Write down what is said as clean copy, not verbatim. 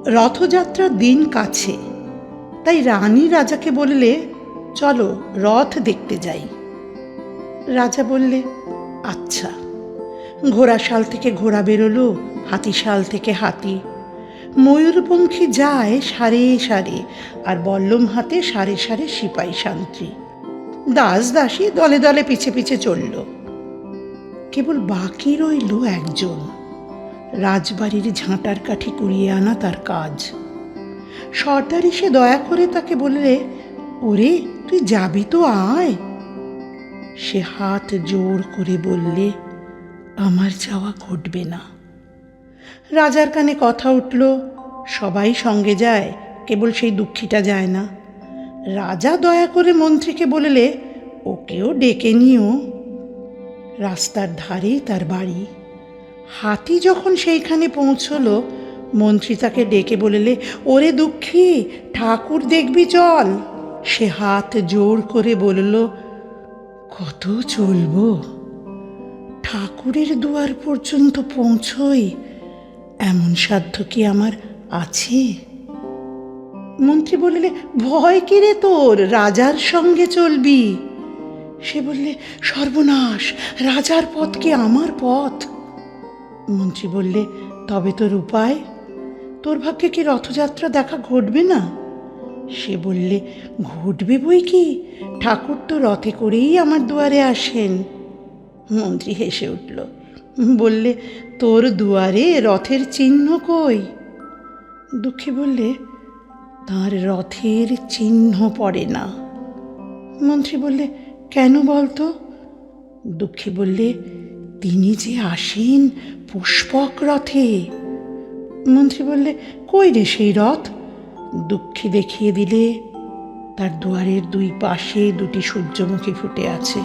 রথযাত্রার দিন কাছে, তাই রানী রাজাকে বললে, চলো রথ দেখতে যাই। রাজা বললে, আচ্ছা। ঘোড়াশাল থেকে ঘোড়া বেরোলো, হাতিশাল থেকে হাতি। ময়ূরপঙ্খী যায় সারে সারে, আর বল্লম হাতে সারে সারে সিপাহী শান্তি। দাস দাসী দলে দলে পিছে পিছে চলল। কেবল বাকি রইল একজন, রাজবাড়ির ঝাঁটার কাঠি কুড়িয়ে আনা তার কাজ। সর্দার এসে দয়া করে তাকে বললে, ওরে তুই যাবি তো, আয়। সে হাত জোর করে বললে, আমার যাওয়া ঘটবে না। রাজার কানে কথা উঠল, সবাই সঙ্গে যায়, কেবল সেই দুঃখীটা যায় না। রাজা দয়া করে মন্ত্রীকে বললে, ওকেও ডেকে নিও। রাস্তার ধারেই তার বাড়ি। হাতি যখন সেইখানে পৌঁছল, মন্ত্রী তাকে ডেকে বললে, ওরে দুঃখী, ঠাকুর দেখবি চল। সে হাত জোর করে বলল, কত চলব? ঠাকুরের দুয়ার পর্যন্ত পৌঁছই এমন সাধ্য কি আমার আছে? মন্ত্রী বললে, ভয় কি রে তোর, রাজার সঙ্গে চলবি। সে বললে, সর্বনাশ, রাজার পথ কি আমার পথ? মন্ত্রী বললে, তবে তোর উপায়? তোর ভাগ্যে কি রথযাত্রা দেখা ঘটবে না? সে বললে, ঘটবে বই কি, ঠাকুর তো রথে করেই আমার দুয়ারে আসেন। মন্ত্রী হেসে উঠল, বললে, তোর দুয়ারে রথের চিহ্ন কই? দুঃখী বললে, তার রথের চিহ্ন পড়ে না। মন্ত্রী বললে, কেন বলতো? দুঃখী বললে, তিনি যে আসেন পুষ্পক রথে। মন্ত্রী বললে, কই রে সেই রথ? দুঃখী দেখিয়ে দিলে, তার দুয়ারের দুই পাশে দুটি সূর্যমুখী ফুটে আছে।